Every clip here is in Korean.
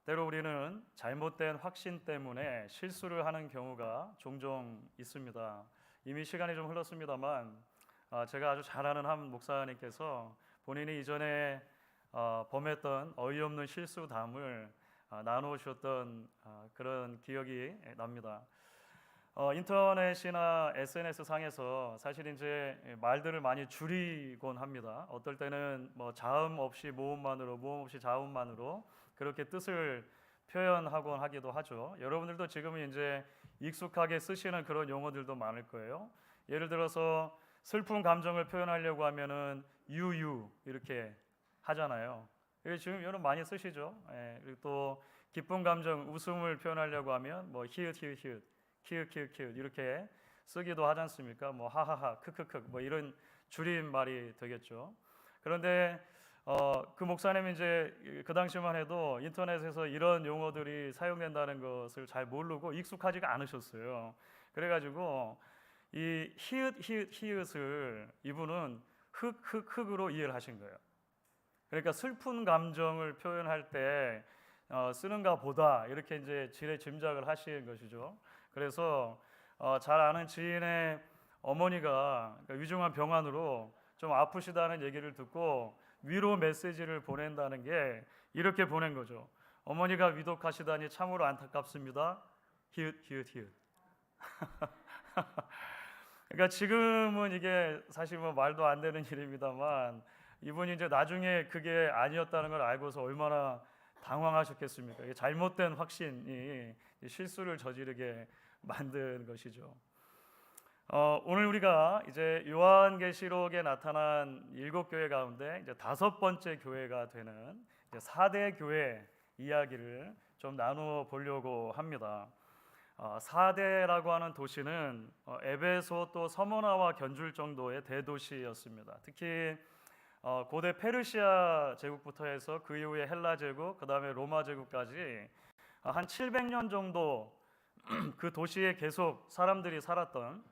때로 우리는 잘못된 확신 때문에 실수를 하는 경우가 종종 있습니다. 이미 시간이 좀 흘렀습니다만 제가 아주 잘 아는 한 목사님께서 본인이 이전에 범했던 어이없는 실수담을 나누어 주셨던 그런 기억이 납니다. 인터넷이나 SNS 상에서 사실 이제 말들을 많이 줄이곤 합니다. 어떨 때는 뭐 자음 없이 모음만으로, 모음 없이 자음만으로 그렇게 뜻을 표현하곤 하기도 하죠. 여러분들도 지금은 이제 익숙하게 쓰시는 그런 용어들도 많을 거예요. 예를 들어서 슬픈 감정을 표현하려고 하면은 유유 이렇게 하잖아요. 이게 지금 여러분 많이 쓰시죠. 그리고 또 기쁜 감정, 웃음을 표현하려고 하면 뭐 히읗 히읗 히읗 키읔키읔키읔 이렇게 쓰기도 하지 않습니까? 뭐 하하하 크크크 뭐 이런 줄임말이 되겠죠. 그런데 그 목사님이 이제 그 당시만 해도 인터넷에서 이런 용어들이 사용된다는 것을 잘 모르고 익숙하지가 않으셨어요. 그래가지고 이 히읗 히읗 히읗을 이분은 흑흑흑으로 이해를 하신 거예요. 그러니까 슬픈 감정을 표현할 때 쓰는가 보다 이렇게 이제 지레 짐작을 하신 것이죠. 그래서 잘 아는 지인의 어머니가 그러니까 위중한 병환으로 좀 아프시다는 얘기를 듣고 위로 메시지를 보낸다는 게 이렇게 보낸 거죠. 어머니가 위독하시다니 참으로 안타깝습니다. 히읗 히읗 히읗. 그러니까 지금은 이게 사실 뭐 말도 안 되는 일입니다만 이분이 이제 나중에 그게 아니었다는 걸 알고서 얼마나 당황하셨겠습니까? 이게 잘못된 확신이 실수를 저지르게 만든 것이죠. 오늘 우리가 이제 요한계시록에 나타난 7교회 가운데 이제 5번째 교회가 되는 이제 4대 교회 이야기를 좀 나누어 보려고 합니다. 4대라고 하는 도시는 에베소 또 서머나와 견줄 정도의 대도시였습니다. 특히 고대 페르시아 제국부터 해서 그 이후에 헬라 제국, 그 다음에 로마 제국까지 한 700년 정도 그 도시에 계속 사람들이 살았던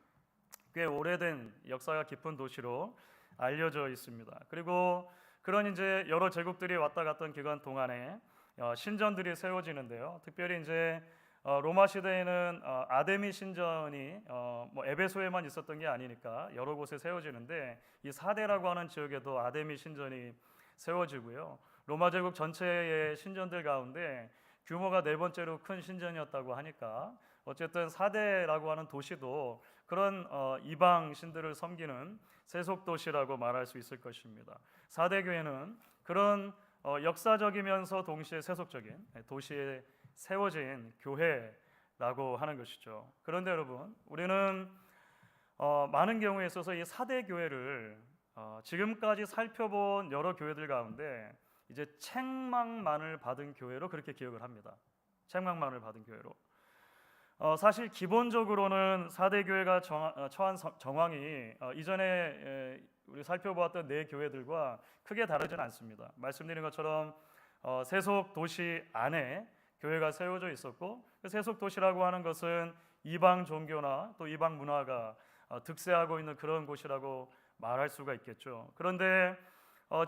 꽤 오래된 역사가 깊은 도시로 알려져 있습니다. 그리고 그런 이제 여러 제국들이 왔다 갔던 기간 동안에 신전들이 세워지는데요. 특별히 이제 로마 시대에는 아데미 신전이 뭐 에베소에만 있었던 게 아니니까 여러 곳에 세워지는데 이 사대라고 하는 지역에도 아데미 신전이 세워지고요. 로마 제국 전체의 신전들 가운데 규모가 4번째로 큰 신전이었다고 하니까 어쨌든 사대라고 하는 도시도 그런 이방 신들을 섬기는 세속 도시라고 말할 수 있을 것입니다. 사대 교회는 그런 역사적이면서 동시에 세속적인 도시에 세워진 교회라고 하는 것이죠. 그런데 여러분, 우리는 많은 경우에 있어서 이 사대 교회를 지금까지 살펴본 여러 교회들 가운데 이제 책망만을 받은 교회로 그렇게 기억을 합니다. 책망만을 받은 교회로. 사실 기본적으로는 사대 교회가 처한 정황이 이전에 우리 살펴보았던 네 교회들과 크게 다르지는 않습니다. 말씀드린 것처럼 세속 도시 안에 교회가 세워져 있었고, 그 세속 도시라고 하는 것은 이방 종교나 또 이방 문화가 득세하고 있는 그런 곳이라고 말할 수가 있겠죠. 그런데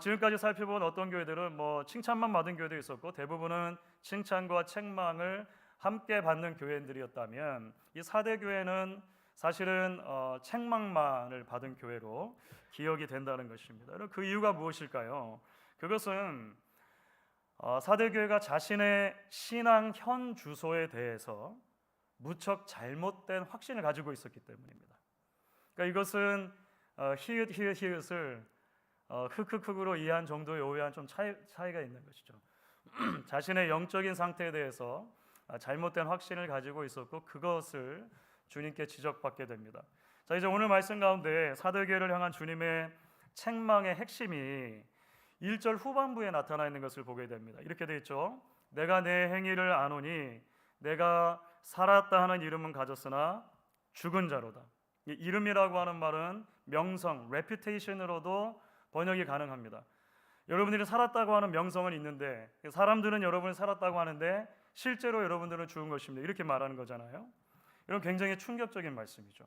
지금까지 살펴본 어떤 교회들은 뭐 칭찬만 받은 교회도 있었고 대부분은 칭찬과 책망을 함께 받는 교회들이었다면 이 사대 교회는 사실은 책망만을 받은 교회로 기억이 된다는 것입니다. 그 이유가 무엇일까요? 그것은 사대 교회가 자신의 신앙 현 주소에 대해서 무척 잘못된 확신을 가지고 있었기 때문입니다. 그러니까 이것은 히읗 히읗 히읗을 흑흑흑으로 이해한 정도의 오해한 좀 차이가 있는 것이죠. 자신의 영적인 상태에 대해서 잘못된 확신을 가지고 있었고 그것을 주님께 지적받게 됩니다. 자, 이제 오늘 말씀 가운데 사대교회를 향한 주님의 책망의 핵심이 1절 후반부에 나타나 있는 것을 보게 됩니다. 이렇게 되어 있죠. 내가 내 행위를 아노니 내가 살았다 하는 이름은 가졌으나 죽은 자로다. 이 이름이라고 하는 말은 명성, reputation으로도 번역이 가능합니다. 여러분들이 살았다고 하는 명성은 있는데 사람들은 여러분이 살았다고 하는데 실제로 여러분들은 죽은 것입니다. 이렇게 말하는 거잖아요. 이런 굉장히 충격적인 말씀이죠.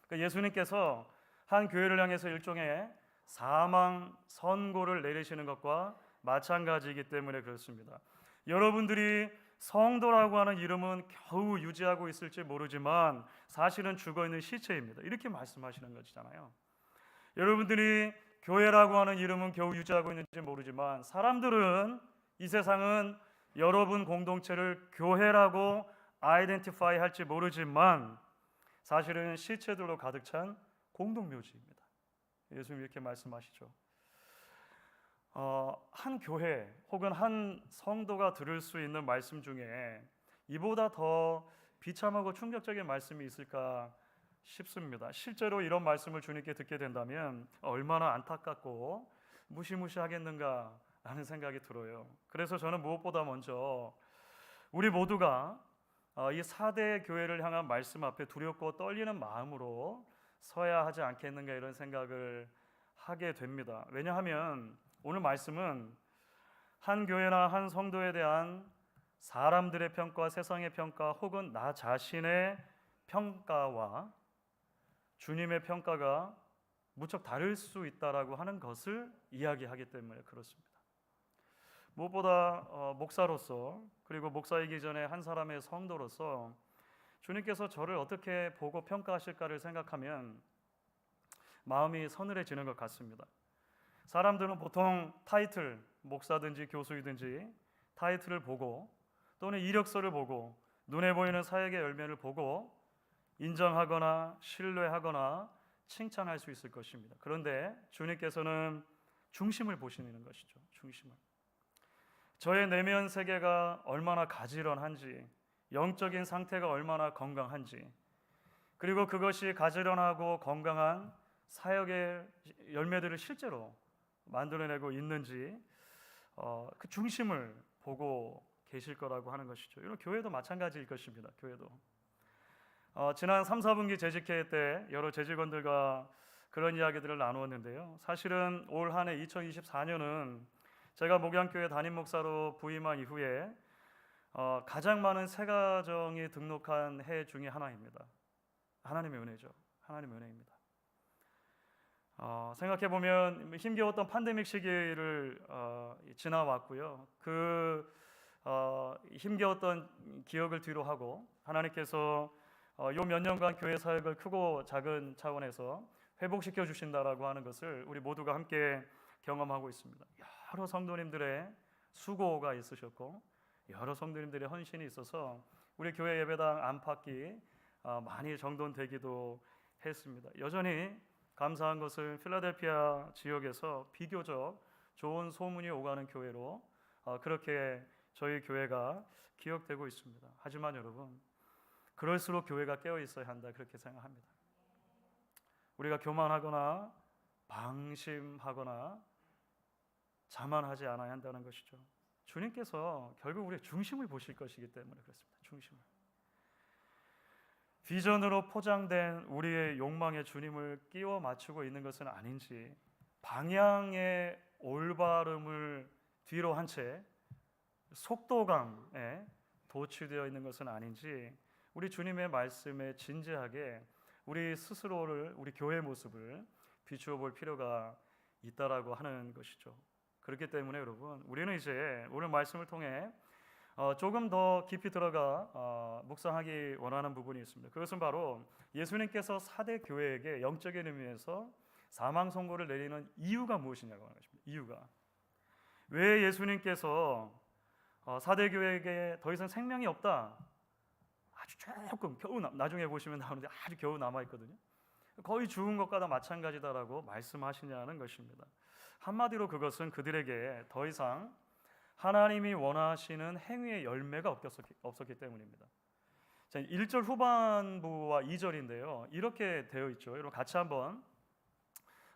그러니까 예수님께서 한 교회를 향해서 일종의 사망 선고를 내리시는 것과 마찬가지이기 때문에 그렇습니다. 여러분들이 성도라고 하는 이름은 겨우 유지하고 있을지 모르지만 사실은 죽어있는 시체입니다. 이렇게 말씀하시는 것이잖아요. 여러분들이 교회라고 하는 이름은 겨우 유지하고 있는지 모르지만 사람들은, 이 세상은 여러분 공동체를 교회라고 아이덴티파이 할지 모르지만 사실은 시체들로 가득 찬 공동묘지입니다. 예수님 이렇게 말씀하시죠. 한 교회 혹은 한 성도가 들을 수 있는 말씀 중에 이보다 더 비참하고 충격적인 말씀이 있을까 싶습니다. 실제로 이런 말씀을 주님께 듣게 된다면 얼마나 안타깝고 무시무시하겠는가 라는 생각이 들어요. 그래서 저는 무엇보다 먼저 우리 모두가 이 4대 교회를 향한 말씀 앞에 두렵고 떨리는 마음으로 서야 하지 않겠는가 이런 생각을 하게 됩니다. 왜냐하면 오늘 말씀은 한 교회나 한 성도에 대한 사람들의 평가, 세상의 평가 혹은 나 자신의 평가와 주님의 평가가 무척 다를 수 있다라고 하는 것을 이야기하기 때문에 그렇습니다. 무엇보다 목사로서, 그리고 목사이기 전에 한 사람의 성도로서 주님께서 저를 어떻게 보고 평가하실까를 생각하면 마음이 서늘해지는 것 같습니다. 사람들은 보통 타이틀, 목사든지 교수이든지 타이틀을 보고 또는 이력서를 보고 눈에 보이는 사역의 열매를 보고 인정하거나 신뢰하거나 칭찬할 수 있을 것입니다. 그런데 주님께서는 중심을 보시는 것이죠. 중심을. 저의 내면 세계가 얼마나 가지런한지, 영적인 상태가 얼마나 건강한지, 그리고 그것이 가지런하고 건강한 사역의 열매들을 실제로 만들어내고 있는지 그 중심을 보고 계실 거라고 하는 것이죠. 이런 교회도 마찬가지일 것입니다. 교회도 지난 3, 4분기 재직회 때 여러 재직원들과 그런 이야기들을 나누었는데요. 사실은 올 한 해 2024년은 제가 목양교회 담임 목사로 부임한 이후에 가장 많은 새 가정이 등록한 해 중에 하나입니다. 하나님의 은혜죠. 하나님의 은혜입니다. 생각해 보면 힘겨웠던 팬데믹 시기를 지나왔고요. 그 힘겨웠던 기억을 뒤로 하고 하나님께서 요 몇 년간 교회 사역을 크고 작은 차원에서 회복시켜 주신다라고 하는 것을 우리 모두가 함께 경험하고 있습니다. 여러 성도님들의 수고가 있으셨고 여러 성도님들의 헌신이 있어서 우리 교회 예배당 안팎이 많이 정돈되기도 했습니다. 여전히 감사한 것은 필라델피아 지역에서 비교적 좋은 소문이 오가는 교회로 그렇게 저희 교회가 기억되고 있습니다. 하지만 여러분, 그럴수록 교회가 깨어 있어야 한다 그렇게 생각합니다. 우리가 교만하거나 방심하거나 자만하지 않아야 한다는 것이죠. 주님께서 결국 우리의 중심을 보실 것이기 때문에 그렇습니다. 중심을. 비전으로 포장된 우리의 욕망에 주님을 끼워 맞추고 있는 것은 아닌지, 방향의 올바름을 뒤로 한 채 속도감에 도취되어 있는 것은 아닌지 우리 주님의 말씀에 진지하게 우리 스스로를, 우리 교회의 모습을 비추어 볼 필요가 있다라고 하는 것이죠. 그렇기 때문에 여러분, 우리는 이제 오늘 말씀을 통해 조금 더 깊이 들어가 묵상하기 원하는 부분이 있습니다. 그것은 바로 예수님께서 4대 교회에게 영적인 의미에서 사망 선고를 내리는 이유가 무엇이냐고 하는 것입니다. 이유가 왜 예수님께서 4대 교회에게 더 이상 생명이 없다, 아주 조금 겨우 나중에 보시면 나오는데 아주 겨우 남아 있거든요. 거의 죽은 것과도 마찬가지다라고 말씀하시냐는 것입니다. 한마디로 그것은 그들에게 더 이상 하나님이 원하시는 행위의 열매가 없었기 때문입니다. 자, 1절 후반부와 2절인데요. 이렇게 되어 있죠. 여러분 같이 한번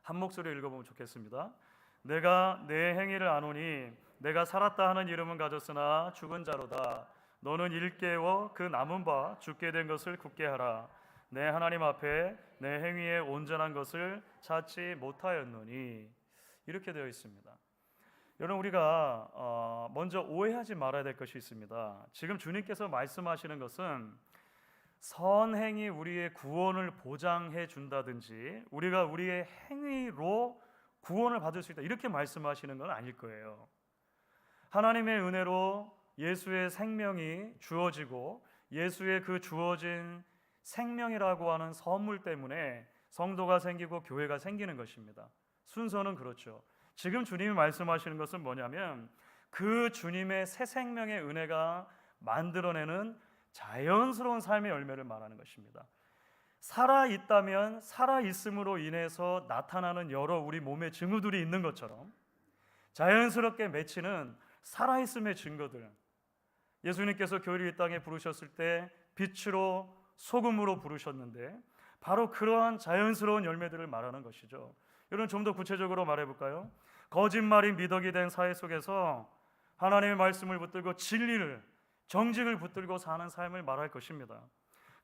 한 목소리로 읽어보면 좋겠습니다. 내가 내 행위를 아노니 내가 살았다 하는 이름은 가졌으나 죽은 자로다. 너는 일깨워 그 남은 바 죽게 된 것을 굳게 하라. 내 하나님 앞에 내 행위의 온전한 것을 찾지 못하였노니. 이렇게 되어 있습니다. 여러분, 우리가 먼저 오해하지 말아야 될 것이 있습니다. 지금 주님께서 말씀하시는 것은 선행이 우리의 구원을 보장해 준다든지 우리가 우리의 행위로 구원을 받을 수 있다 이렇게 말씀하시는 건 아닐 거예요. 하나님의 은혜로 예수의 생명이 주어지고 예수의 그 주어진 생명이라고 하는 선물 때문에 성도가 생기고 교회가 생기는 것입니다. 순서는 그렇죠. 지금 주님이 말씀하시는 것은 뭐냐면 그 주님의 새 생명의 은혜가 만들어내는 자연스러운 삶의 열매를 말하는 것입니다. 살아있다면 살아있음으로 인해서 나타나는 여러 우리 몸의 증후들이 있는 것처럼 자연스럽게 맺히는 살아있음의 증거들, 예수님께서 교회를 이 땅에 부르셨을 때 빛으로 소금으로 부르셨는데 바로 그러한 자연스러운 열매들을 말하는 것이죠. 여러분, 좀 더 구체적으로 말해볼까요? 거짓말이 미덕이 된 사회 속에서 하나님의 말씀을 붙들고 진리를, 정직을 붙들고 사는 삶을 말할 것입니다.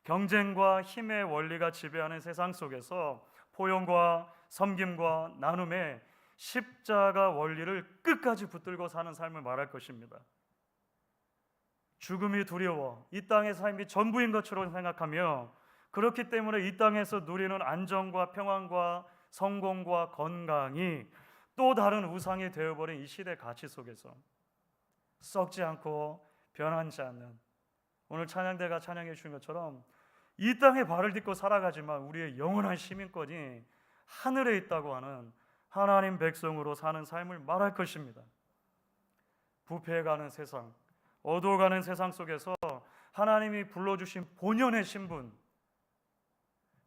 경쟁과 힘의 원리가 지배하는 세상 속에서 포용과 섬김과 나눔의 십자가 원리를 끝까지 붙들고 사는 삶을 말할 것입니다. 죽음이 두려워 이 땅의 삶이 전부인 것처럼 생각하며 그렇기 때문에 이 땅에서 누리는 안정과 평안과 성공과 건강이 또 다른 우상이 되어버린 이 시대 가치 속에서 썩지 않고 변하지 않는, 오늘 찬양대가 찬양해 주신 것처럼 이 땅에 발을 딛고 살아가지만 우리의 영원한 시민권이 하늘에 있다고 하는 하나님 백성으로 사는 삶을 말할 것입니다. 부패해가는 세상, 어두워가는 세상 속에서 하나님이 불러주신 본연의 신분,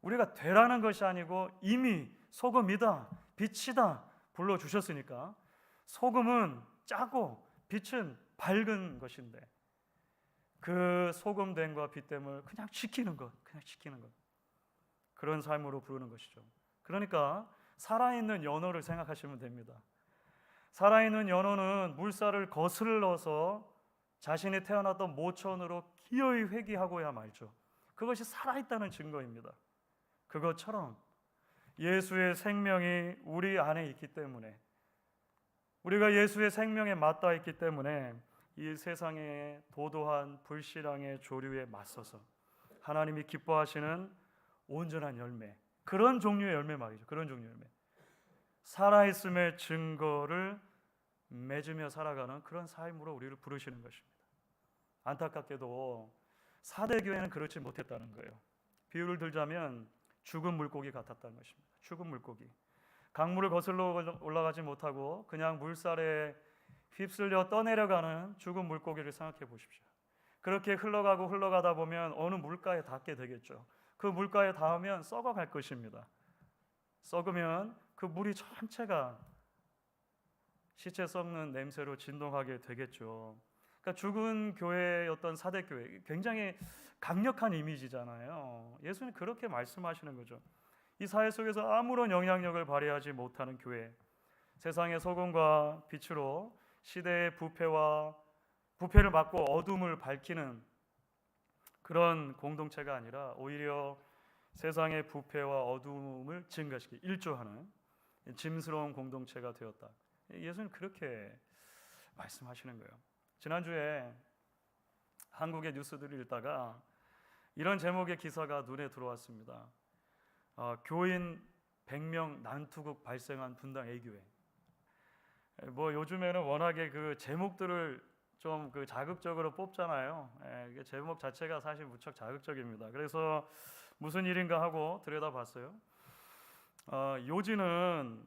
우리가 되라는 것이 아니고 이미 소금이다, 빛이다 불러주셨으니까 소금은 짜고 빛은 밝은 것인데 그 소금됨과 빛됨을 그냥 지키는 것, 그런 삶으로 부르는 것이죠. 그러니까 살아있는 연어를 생각하시면 됩니다. 살아있는 연어는 물살을 거슬러서 자신이 태어났던 모천으로 기어이 회귀하고야 말죠. 그것이 살아있다는 증거입니다. 그것처럼 예수의 생명이 우리 안에 있기 때문에, 우리가 예수의 생명에 맞닿아 있기 때문에 이 세상의 도도한 불신앙의 조류에 맞서서 하나님이 기뻐하시는 온전한 열매, 그런 종류의 열매 말이죠. 그런 종류의 열매, 살아있음의 증거를 맺으며 살아가는 그런 삶으로 우리를 부르시는 것입니다. 안타깝게도 사대교회는 그렇지 못했다는 거예요. 비유를 들자면 죽은 물고기 같았다는 것입니다. 죽은 물고기, 강물을 거슬러 올라가지 못하고 그냥 물살에 휩쓸려 떠내려가는 죽은 물고기를 생각해 보십시오. 그렇게 흘러가다 보면 어느 물가에 닿게 되겠죠. 그 물가에 닿으면 썩어갈 것입니다. 썩으면 그 물이 전체가 시체 썩는 냄새로 진동하게 되겠죠. 그러니까 죽은 교회였던 사대교회, 굉장히 강력한 이미지잖아요. 예수님 그렇게 말씀하시는 거죠. 이 사회 속에서 아무런 영향력을 발휘하지 못하는 교회, 세상의 소금과 빛으로 시대의 부패를 막고 어둠을 밝히는 그런 공동체가 아니라 오히려 세상의 부패와 어둠을 증가시키고 일조하는 짐스러운 공동체가 되었다. 예수님 그렇게 말씀하시는 거예요. 지난주에 한국의 뉴스들을 읽다가 이런 제목의 기사가 눈에 들어왔습니다. 교인 100명 난투극 발생한 분당 A교회. 뭐 요즘에는 워낙에 그 제목들을 좀 그 자극적으로 뽑잖아요. 제목 자체가 사실 무척 자극적입니다. 그래서 무슨 일인가 하고 들여다봤어요. 요지는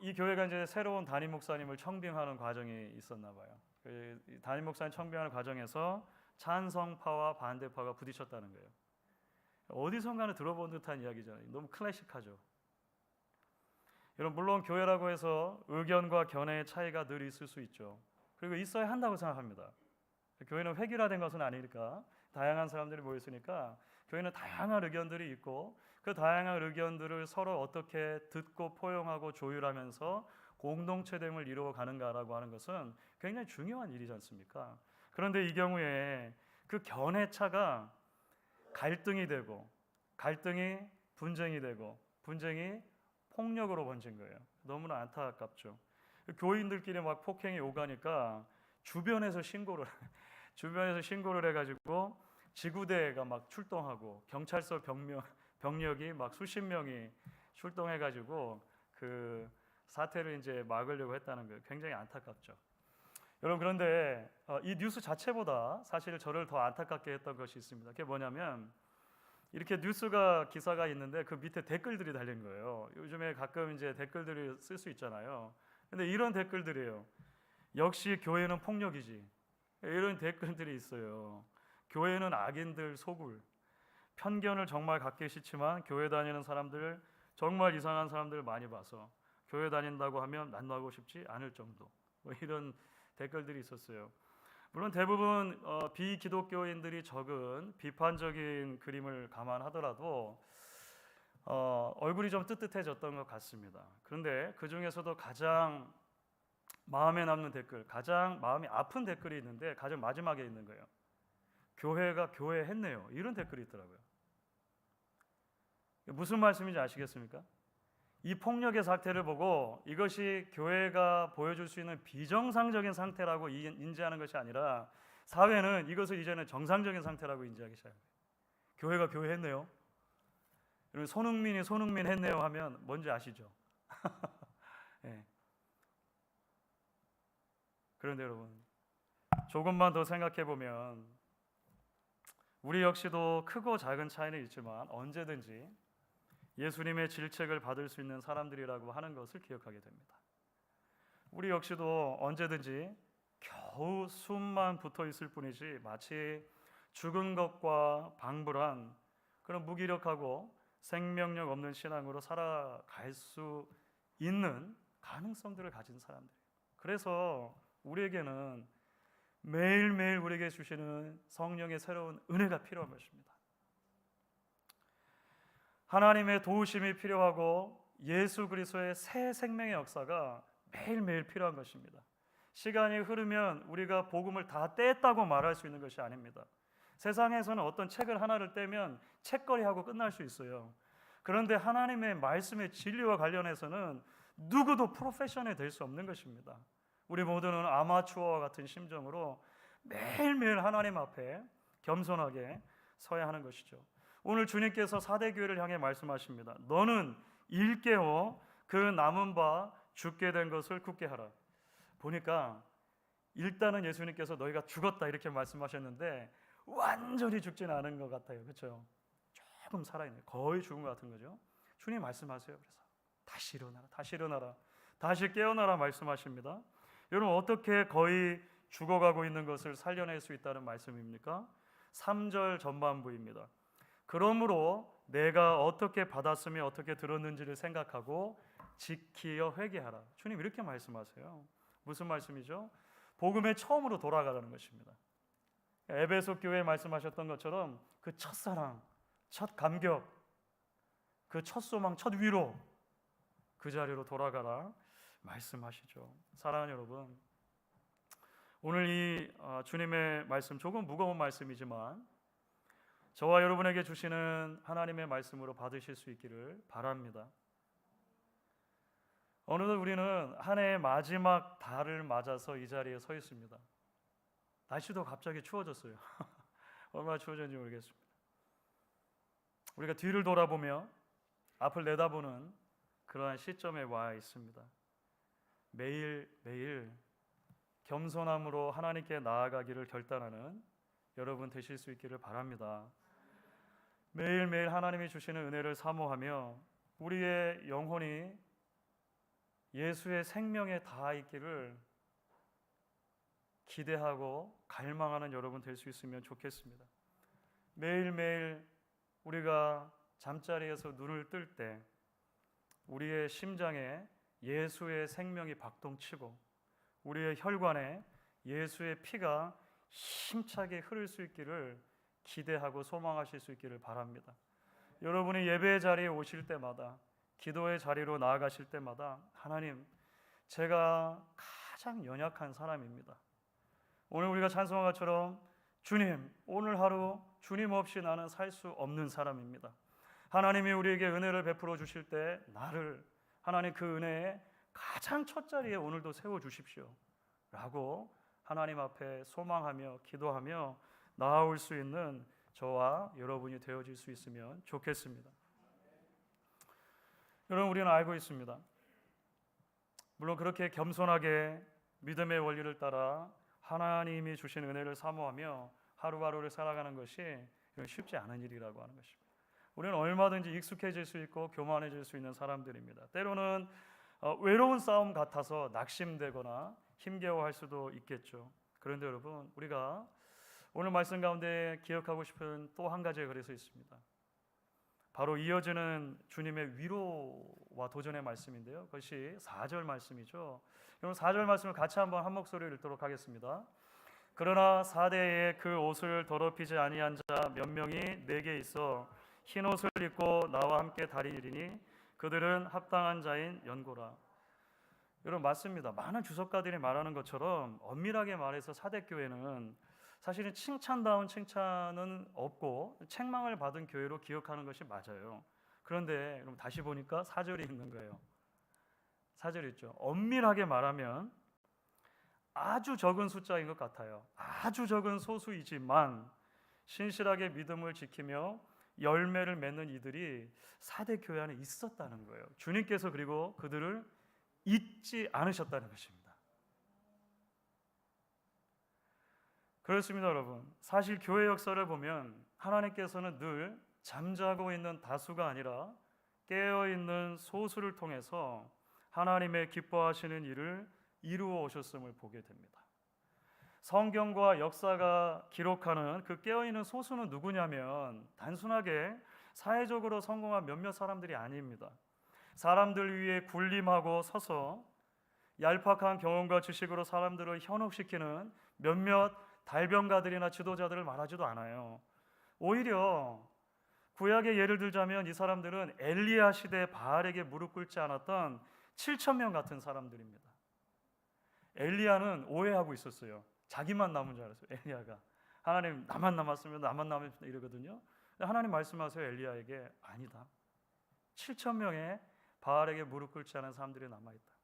이 교회가 이제 새로운 담임 목사님을 청빙하는 과정이 있었나 봐요. 그 담임 목사님 청빙하는 과정에서 찬성파와 반대파가 부딪혔다는 거예요. 어디선가는 들어본 듯한 이야기잖아요. 너무 클래식하죠. 여러분, 물론 교회라고 해서 의견과 견해의 차이가 늘 있을 수 있죠. 그리고 있어야 한다고 생각합니다. 교회는 획일화된 것은 아니니까, 다양한 사람들이 모였으니까 교회는 다양한 의견들이 있고 그 다양한 의견들을 서로 어떻게 듣고 포용하고 조율하면서 공동체됨을 이루어가는가라고 하는 것은 굉장히 중요한 일이지 않습니까? 그런데 이 경우에 그 견해차가 갈등이 되고, 갈등이 분쟁이 되고, 분쟁이 폭력으로 번진 거예요. 너무나 안타깝죠. 교인들끼리 막 폭행이 오가니까 주변에서 신고를 해가지고 지구대가 막 출동하고 경찰서 병력이 막 수십 명이 출동해가지고 그 사태를 이제 막으려고 했다는 거예요. 굉장히 안타깝죠. 여러분 그런데 이 뉴스 자체보다 사실 저를 더 안타깝게 했던 것이 있습니다. 그게 뭐냐면 이렇게 뉴스가 기사가 있는데 그 밑에 댓글들이 달린 거예요. 요즘에 가끔 이제 댓글들을 쓸 수 있잖아요. 근데 이런 댓글들이에요. 역시 교회는 폭력이지. 이런 댓글들이 있어요. 교회는 악인들 소굴. 편견을 정말 갖기 싫지만 교회 다니는 사람들 정말 이상한 사람들 많이 봐서 교회 다닌다고 하면 만나고 싶지 않을 정도. 뭐 이런 댓글들이 있었어요. 물론 대부분 비기독교인들이 적은 비판적인 그림을 감안하더라도 얼굴이 좀 뜨뜻해졌던 것 같습니다. 그런데 그 중에서도 가장 마음에 남는 댓글, 가장 마음이 아픈 댓글이 있는데 가장 마지막에 있는 거예요. 교회가 교회했네요. 이런 댓글이 있더라고요. 무슨 말씀인지 아시겠습니까? 이 폭력의 사태를 보고 이것이 교회가 보여줄 수 있는 비정상적인 상태라고 인지하는 것이 아니라 사회는 이것을 이제는 정상적인 상태라고 인지하기 시작해요. 교회가 교회했네요. 여러분 손흥민이 손흥민 했네요 하면 뭔지 아시죠? 네. 그런데 여러분 조금만 더 생각해 보면 우리 역시도 크고 작은 차이는 있지만 언제든지 예수님의 질책을 받을 수 있는 사람들이라고 하는 것을 기억하게 됩니다. 우리 역시도 언제든지 겨우 숨만 붙어 있을 뿐이지 마치 죽은 것과 방불한 그런 무기력하고 생명력 없는 신앙으로 살아갈 수 있는 가능성들을 가진 사람들이에요. 그래서 우리에게는 매일매일 우리에게 주시는 성령의 새로운 은혜가 필요한 것입니다. 하나님의 도우심이 필요하고 예수 그리스도의 새 생명의 역사가 매일매일 필요한 것입니다. 시간이 흐르면 우리가 복음을 다 뗐다고 말할 수 있는 것이 아닙니다. 세상에서는 어떤 책을 하나를 떼면 책거리하고 끝날 수 있어요. 그런데 하나님의 말씀의 진리와 관련해서는 누구도 프로페셔널이 될 수 없는 것입니다. 우리 모두는 아마추어와 같은 심정으로 매일매일 하나님 앞에 겸손하게 서야 하는 것이죠. 오늘 주님께서 사대교회를 향해 말씀하십니다. 너는 일 깨어 그 남은 바 죽게 된 것을 굳게 하라. 보니까 일단은 예수님께서 너희가 죽었다 이렇게 말씀하셨는데 완전히 죽지는 않은 것 같아요. 그렇죠? 조금 살아있네요. 거의 죽은 것 같은 거죠. 주님 말씀하세요. 그래서 다시 일어나라, 다시 일어나라, 다시 깨어나라 말씀하십니다. 여러분 어떻게 거의 죽어가고 있는 것을 살려낼 수 있다는 말씀입니까? 3절 전반부입니다. 그러므로 내가 어떻게 받았으며 어떻게 들었는지를 생각하고 지키어 회개하라. 주님 이렇게 말씀하세요. 무슨 말씀이죠? 복음의 처음으로 돌아가라는 것입니다. 에베소 교회에 말씀하셨던 것처럼 그 첫사랑, 첫 감격, 그 첫 소망, 첫 위로 그 자리로 돌아가라 말씀하시죠. 사랑하는 여러분, 오늘 이 주님의 말씀 조금 무거운 말씀이지만 저와 여러분에게 주시는 하나님의 말씀으로 받으실 수 있기를 바랍니다. 어느덧 우리는 한 해의 마지막 달을 맞아서 이 자리에 서 있습니다. 날씨도 갑자기 추워졌어요. 얼마나 추워졌는지 모르겠습니다. 우리가 뒤를 돌아보며 앞을 내다보는 그러한 시점에 와 있습니다. 매일매일 겸손함으로 하나님께 나아가기를 결단하는 여러분 되실 수 있기를 바랍니다. 매일매일 하나님이 주시는 은혜를 사모하며 우리의 영혼이 예수의 생명에 닿아 있기를 기대하고 갈망하는 여러분 될 수 있으면 좋겠습니다. 매일매일 우리가 잠자리에서 눈을 뜰 때 우리의 심장에 예수의 생명이 박동치고 우리의 혈관에 예수의 피가 힘차게 흐를 수 있기를 기대하고 소망하실 수 있기를 바랍니다. 여러분이 예배의 자리에 오실 때마다 기도의 자리로 나아가실 때마다 하나님, 제가 가장 연약한 사람입니다. 오늘 우리가 찬송한 것처럼 주님, 오늘 하루 주님 없이 나는 살 수 없는 사람입니다. 하나님이 우리에게 은혜를 베풀어 주실 때 나를 하나님 그 은혜의 가장 첫 자리에 오늘도 세워주십시오 라고 하나님 앞에 소망하며 기도하며 나아올 수 있는 저와 여러분이 되어질 수 있으면 좋겠습니다. 여러분 우리는 알고 있습니다. 물론 그렇게 겸손하게 믿음의 원리를 따라 하나님이 주신 은혜를 사모하며 하루하루를 살아가는 것이 쉽지 않은 일이라고 하는 것입니다. 우리는 얼마든지 익숙해질 수 있고 교만해질 수 있는 사람들입니다. 때로는 외로운 싸움 같아서 낙심되거나 힘겨워할 수도 있겠죠. 그런데 여러분, 우리가 오늘 말씀 가운데 기억하고 싶은 또 한 가지가 그래서 있습니다. 바로 이어지는 주님의 위로와 도전의 말씀인데요. 그것이 4절 말씀이죠. 여러분 4절 말씀을 같이 한번 한 목소리로 읽도록 하겠습니다. 그러나 사대에 그 옷을 더럽히지 아니한 자 몇 명이 내게 있어 흰 옷을 입고 나와 함께 다니리니 그들은 합당한 자인 연고라. 여러분 맞습니다. 많은 주석가들이 말하는 것처럼 엄밀하게 말해서 사대교회는 사실은 칭찬다운 칭찬은 없고 책망을 받은 교회로 기억하는 것이 맞아요. 그런데 그럼 다시 보니까 4절이 있는 거예요. 4절이 있죠. 엄밀하게 말하면 아주 적은 숫자인 것 같아요. 아주 적은 소수이지만 신실하게 믿음을 지키며 열매를 맺는 이들이 사대교회 안에 있었다는 거예요. 주님께서 그리고 그들을 잊지 않으셨다는 것입니다. 그렇습니다, 여러분. 사실 교회 역사를 보면 하나님께서는 늘 잠자고 있는 다수가 아니라 깨어있는 소수를 통해서 하나님의 기뻐하시는 일을 이루어 오셨음을 보게 됩니다. 성경과 역사가 기록하는 그 깨어있는 소수는 누구냐면 단순하게 사회적으로 성공한 몇몇 사람들이 아닙니다. 사람들 위에 군림하고 서서 얄팍한 경험과 지식으로 사람들을 현혹시키는 몇몇 달변가들이나 지도자들을 말하지도 않아요. 오히려 구약의 예를 들자면 이 사람들은 엘리야 시대 바알에게 무릎 꿇지 않았던 7,000명 같은 사람들입니다. 엘리야는 오해하고 있었어요. 자기만 남은 줄 알았어요. 엘리야가 하나님 나만 남았으면 나만 남았으면 이러거든요. 하나님 말씀하세요. 엘리야에게 아니다. 7,000명의 바알에게 무릎 꿇지 않은 사람들이 남아있다.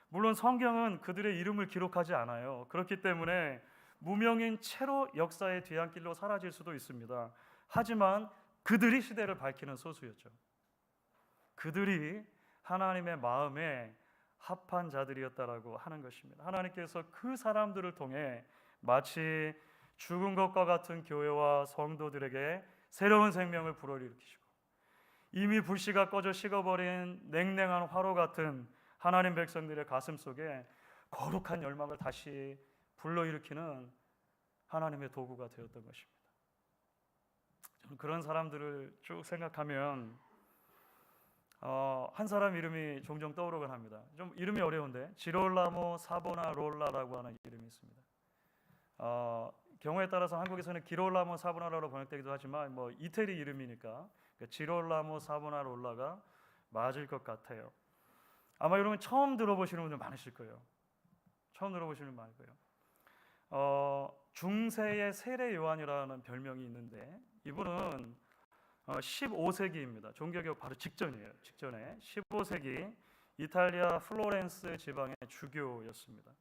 물론 성경은 그들의 이름을 기록하지 않아요. 그렇기 때문에 무명인 채로 역사의 뒤안길로 사라질 수도 있습니다. 하지만 그들이 시대를 밝히는 소수였죠. 그들이 하나님의 마음에 합한 자들이었다라고 하는 것입니다. 하나님께서 그 사람들을 통해 마치 죽은 것과 같은 교회와 성도들에게 새로운 생명을 불어일으키시고 이미 불씨가 꺼져 식어버린 냉랭한 화로 같은 하나님 백성들의 가슴 속에 거룩한 열망을 다시 불러일으키는 하나님의 도구가 되었던 것입니다. 저는 그런 사람들을 쭉 생각하면 한 사람 이름이 종종 떠오르곤 합니다. 좀 이름이 어려운데 지롤라모 사보나롤라라고 하는 이름이 있습니다. 경우에 따라서 한국에서는 기롤라모 사보나롤라로 번역되기도 하지만 뭐 이태리 이름이니까 지롤라모 사보나롤라가 맞을 것 같아요. 아마 여러분 처음 들어보시는 분들 많으실 거예요. 처음 들어보시는 분 많을 거예요. 중세의 세례 요한이라는 별명이 있는데 이분은 15세기입니다. 종교개혁 바로 직전이에요. 직전에 15세기 이탈리아 플로렌스 지방의 주교였습니다.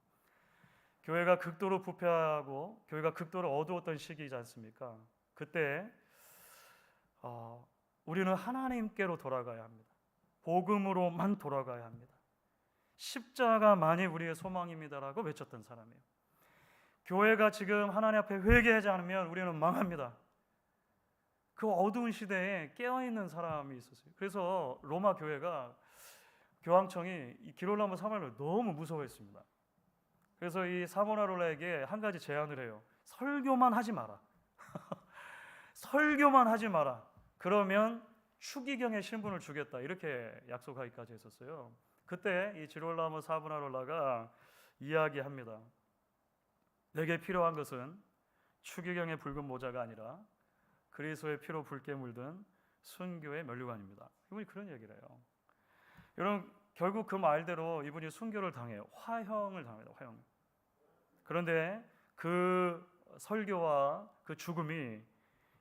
교회가 극도로 부패하고 교회가 극도로 어두웠던 시기이지 않습니까? 그때 우리는 하나님께로 돌아가야 합니다. 복음으로만 돌아가야 합니다. 십자가만이 우리의 소망입니다라고 외쳤던 사람이에요. 교회가 지금 하나님 앞에 회개하지 않으면 우리는 망합니다. 그 어두운 시대에 깨어있는 사람이 있었어요. 그래서 로마 교회가 교황청이 이 기롤라모 사모나롤라를 너무 무서워했습니다. 그래서 이 사모나롤라에게 한 가지 제안을 해요. 설교만 하지 마라. 설교만 하지 마라. 그러면 추기경의 신분을 주겠다. 이렇게 약속하기까지 했었어요. 그때 이 지롤라모 사모나롤라가 이야기합니다. 내게 필요한 것은 추기경의 붉은 모자가 아니라 그리스도의 피로 붉게 물든 순교의 면류관입니다. 이분이 그런 얘기를 해요. 여러분 결국 그 말대로 이분이 순교를 당해요. 화형을 당합니다. 화형. 그런데 그 설교와 그 죽음이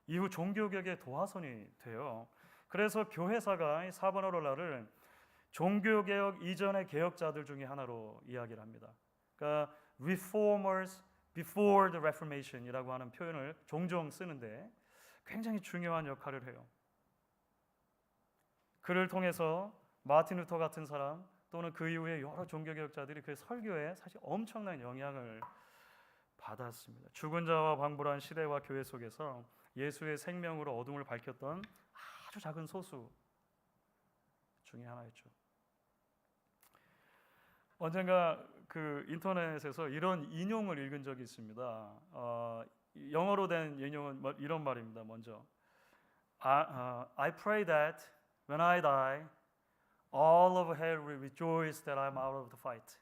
이후 종교개혁의 도화선이 돼요. 그래서 교회사가 사보나롤라를 종교개혁 이전의 개혁자들 중에 하나로 이야기를 합니다. 그러니까 reformers before the Reformation이라고 하는 표현을 종종 쓰는데 굉장히 중요한 역할을 해요. 그를 통해서 마틴 루터 같은 사람, 또는 그 이후에 여러 종교개혁자들이 그 설교에 사실 엄청난 영향을 받았습니다. 죽은 자와 방불한 시대와 교회 속에서 예수의 생명으로 어둠을 밝혔던 아주 작은 소수 중에 하나였죠. 언젠가 그 인터넷에서 이런 인용을 읽은 적이 있습니다. 영어로 된 인용은 이런 말입니다. 먼저 I pray that when I die, all of hell will rejoice that I'm out of the fight.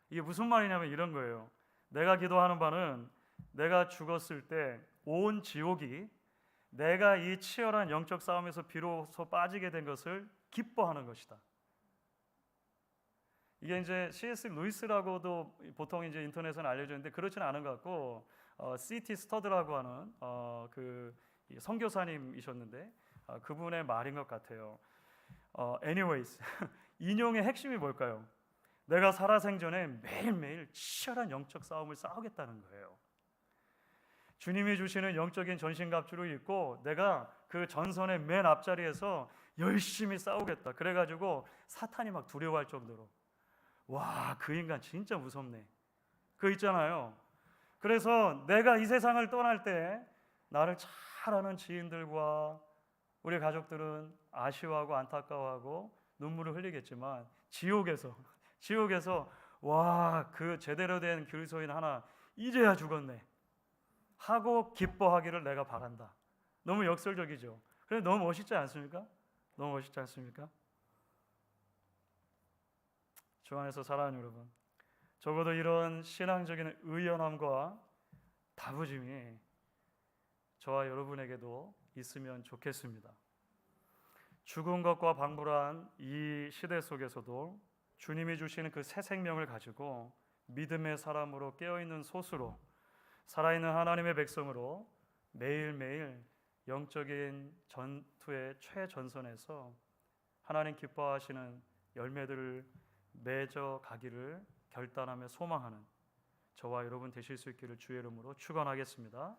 이게 무슨 말이냐면 이런 거예요. 내가 기도하는 바는 내가 죽었을 때 온 지옥이 내가 이 치열한 영적 싸움에서 비로소 빠지게 된 것을 기뻐하는 것이다. 이게 이제 C.S. 루이스라고도 보통 이제 인터넷에는 알려져 있는데 그렇지는 않은 것 같고 C.T. 스터드라고 하는 그 선교사님이셨는데 그분의 말인 것 같아요. Anyways, 인용의 핵심이 뭘까요? 내가 살아생전에 매일매일 치열한 영적 싸움을 싸우겠다는 거예요. 주님이 주시는 영적인 전신갑주를 입고 내가 그 전선의 맨 앞자리에서 열심히 싸우겠다. 그래가지고 사탄이 막 두려워할 정도로 와, 그 인간 진짜 무섭네. 그거 있잖아요. 그래서 내가 이 세상을 떠날 때 나를 잘 아는 지인들과 우리 가족들은 아쉬워하고 안타까워하고 눈물을 흘리겠지만 지옥에서 와, 그 제대로 된 그리스도인 하나 이제야 죽었네 하고 기뻐하기를 내가 바란다. 너무 역설적이죠. 그래 너무 멋있지 않습니까? 너무 멋있지 않습니까? 주 안에서 사랑하는 여러분, 적어도 이런 신앙적인 의연함과 다부짐이 저와 여러분에게도 있으면 좋겠습니다. 죽은 것과 방불한 이 시대 속에서도 주님이 주시는 그 새 생명을 가지고 믿음의 사람으로 깨어있는 소수로 살아있는 하나님의 백성으로 매일매일 영적인 전투의 최전선에서 하나님 기뻐하시는 열매들을 맺어 가기를 결단하며 소망하는 저와 여러분 되실 수 있기를 주의 이름으로 축원하겠습니다.